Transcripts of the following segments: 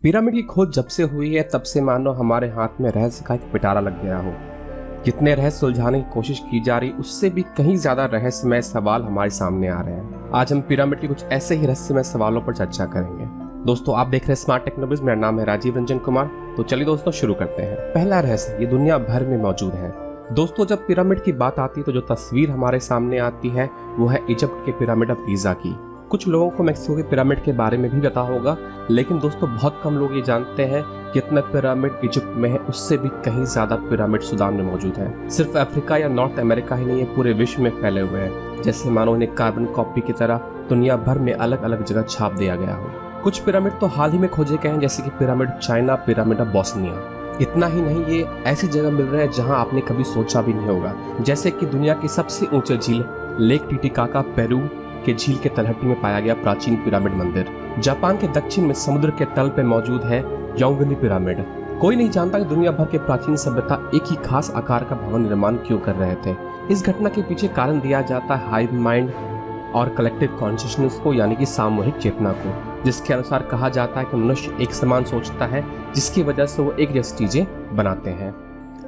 Pyramid की खोज जब से हुई है तब से मानो हमारे हाथ में रहस्य का एक पिटारा लग गया हो। जितने रहस्य सुलझाने की कोशिश की जा रही उससे भी कहीं ज्यादा रहस्यमय सवाल हमारे सामने आ रहे हैं। आज हम पिरामिड के कुछ ऐसे ही रहस्यमय सवालों पर चर्चा करेंगे। दोस्तों आप देख रहे हैं स्मार्ट टेक्नोलॉजीज, मेरा नाम है राजीव रंजन कुमार। तो चलिए दोस्तों शुरू करते हैं। पहला रहस्य, ये दुनिया भर में मौजूद है। दोस्तों जब पिरामिड की बात आती है तो जो तस्वीर हमारे सामने आती है वो है इजिप्ट के पिरामिड ऑफ गीजा की। कुछ लोगों को मैक्सिको के पिरामिड के बारे में भी पता होगा, लेकिन दोस्तों बहुत कम लोग ये जानते हैं कि इतना पिरामिड इजिप्ट में है उससे भी कहीं ज्यादा पिरामिड सूडान में मौजूद है। सिर्फ अफ्रीका या नॉर्थ अमेरिका ही नहीं है, पूरे विश्व में फैले हुए हैं, जैसे मानो इन्हें कार्बन कॉपी की तरह दुनिया भर में अलग अलग जगह छाप दिया गया हो। कुछ पिरामिड तो हाल ही में खोजे गए हैं, जैसे कि pyramid China, pyramid of Bosnia. इतना ही नहीं, ये ऐसी जगह मिल रहे हैं जहां आपने कभी सोचा भी नहीं होगा, जैसे कि दुनिया की सबसे ऊंचे झील लेक टिटिकाका पेरू के झील के तलहटी में पाया गया प्राचीन पिरामिड मंदिर। जापान के दक्षिण में समुद्र के तल पे मौजूद है योगिनी पिरामिड। कोई नहीं जानता कि दुनिया भर के प्राचीन सभ्यता एक ही खास आकार का भवन निर्माण क्यों कर रहे थे। इस घटना के पीछे कारण दिया जाता है हाइव माइंड और कलेक्टिव कॉन्शियसनेस को, यानी कि सामूहिक चेतना को, जिसके अनुसार कहा जाता है कि मनुष्य एक समान सोचता है, जिसकी वजह से वो एक जैसी चीजें बनाते हैं।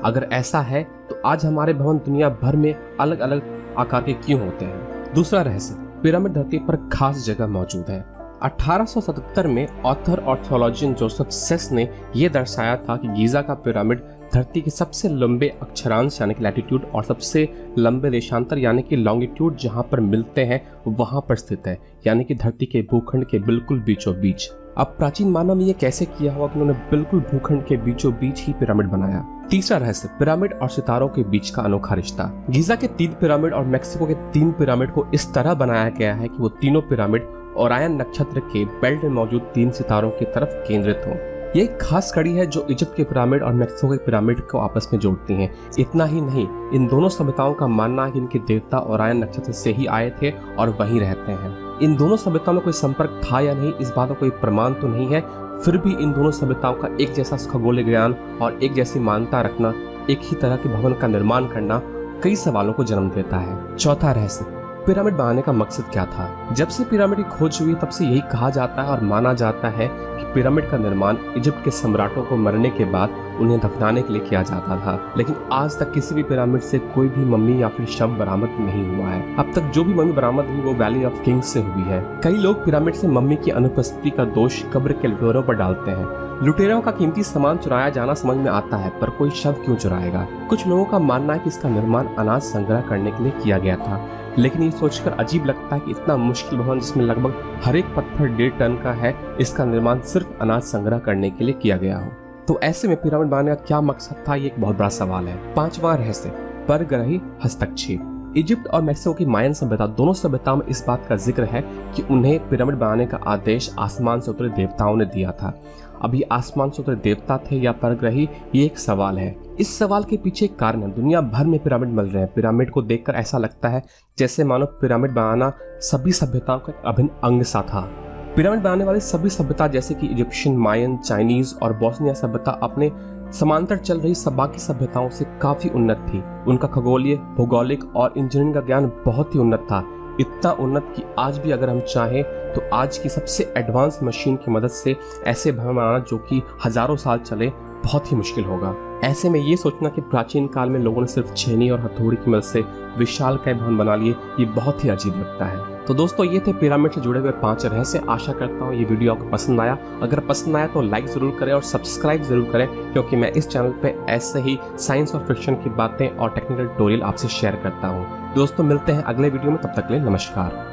अगर ऐसा है तो आज हमारे भवन दुनिया भर में अलग अलग आकार के क्यों होते हैं। दूसरा रहस्य, पिरामिड धरती पर खास जगह मौजूद है। 1877 में ऑथर और थियोलॉजियन जोसेफ सेस ने यह दर्शाया था कि गीजा का पिरामिड धरती के सबसे लंबे अक्षरांश यानी कि लैटिट्यूड और सबसे लंबे देशांतर यानी कि लॉन्गिट्यूड जहां पर मिलते हैं वहां पर स्थित है, यानी कि धरती के भूखंड के बिल्कुल बीचों बीच। अब प्राचीन मानव ने ये कैसे किया होगा कि उन्होंने बिल्कुल भूखंड के बीचों बीच ही पिरामिड बनाया। तीसरा रहस्य, पिरामिड और सितारों के बीच का अनोखा रिश्ता। गीजा के 3 पिरामिड और मैक्सिको के 3 पिरामिड को इस तरह बनाया गया है कि वो तीनों पिरामिड ओरायन नक्षत्र के बेल्ट में मौजूद 3 सितारों की तरफ केंद्रित हो। ये एक खास कड़ी है जो इजिप्ट के पिरामिड और मैक्सिको के पिरामिड को आपस में जोड़ती है। इतना ही नहीं, इन दोनों सभ्यताओं का मानना है कि इनके देवता ओरायन नक्षत्र से ही आए थे और वहीं रहते हैं। इन दोनों सभ्यताओं में कोई संपर्क था या नहीं, इस बात का कोई प्रमाण तो नहीं है, फिर भी इन दोनों सभ्यताओं का एक जैसा खगोलीय ज्ञान और एक जैसी मान्यता रखना, एक ही तरह के भवन का निर्माण करना कई सवालों को जन्म देता है। चौथा रहस्य, पिरामिड बनाने का मकसद क्या था। जब से पिरामिड की खोज हुई तब से यही कहा जाता है और माना जाता है कि पिरामिड का निर्माण इजिप्ट के सम्राटों को मरने के बाद उन्हें दफनाने के लिए किया जाता था, लेकिन आज तक किसी भी पिरामिड से कोई भी मम्मी या फिर शव बरामद नहीं हुआ है। अब तक जो भी मम्मी बरामद हुई वो वैली ऑफ किंग्स से हुई है। कई लोग पिरामिड से मम्मी की अनुपस्थिति का दोष कब्र के लुटेरों पर डालते हैं। लुटेरों का कीमती सामान चुराया जाना समझ में आता है, पर कोई शव क्यों चुराएगा। कुछ लोगों का मानना है कि इसका निर्माण अनाज संग्रह करने के लिए किया गया था, लेकिन ये सोचकर अजीब लगता है कि इतना मुश्किल भवन जिसमें लगभग हर एक पत्थर 1.5 टन का है, इसका निर्माण सिर्फ अनाज संग्रह करने के लिए किया गया हो। तो ऐसे में पिरामिड बनाने का क्या मकसद था, ये एक बहुत बड़ा सवाल है। 5वां रहस्य, परग्रही हस्तक्षेप। इजिप्ट और मैक्सिको की मायन सभ्यता, दोनों सभ्यताओं में इस बात का जिक्र है कि उन्हें पिरामिड बनाने का आदेश आसमान से उतरे देवताओं ने दिया था। अभी आसमान से उतरे देवता थे या परग्रही, ये एक सवाल है। इस सवाल के पीछे एक कारण है, दुनिया भर में पिरामिड मिल रहे हैं। पिरामिड को देखकर ऐसा लगता है जैसे मानो पिरामिड बनाना सभी सभ्यताओं का अभिन्न अंग सा था। पिरामिड बनाने वाली सभी सभ्यता जैसे कि इजिप्शियन, मायन, चाइनीज और बोस्निया सभ्यता अपने समांतर चल रही बाकी सभ्यताओं से काफी उन्नत थी। उनका खगोलीय, भौगोलिक और इंजीनियरिंग का ज्ञान बहुत ही उन्नत था। इतना उन्नत कि आज भी अगर हम चाहें तो आज की सबसे एडवांस मशीन की मदद से ऐसे भवन बनाना जो कि हजारों साल चले बहुत ही मुश्किल होगा। ऐसे में ये सोचना कि प्राचीन काल में लोगों ने सिर्फ छेनी और हथौड़ी की मदद से विशालकाय भवन बना लिए, ये बहुत ही अजीब लगता है। तो दोस्तों ये थे पिरामिड से जुड़े हुए 5 रहस्य। आशा करता हूँ ये वीडियो आपको पसंद आया। अगर पसंद आया तो लाइक जरूर करें और सब्सक्राइब जरूर करें, क्योंकि मैं इस चैनल पे ऐसे ही साइंस और फिक्शन की बातें और टेक्निकल ट्यूटोरियल आपसे शेयर करता हूँ। दोस्तों मिलते हैं अगले वीडियो में, तब तक के लिए नमस्कार।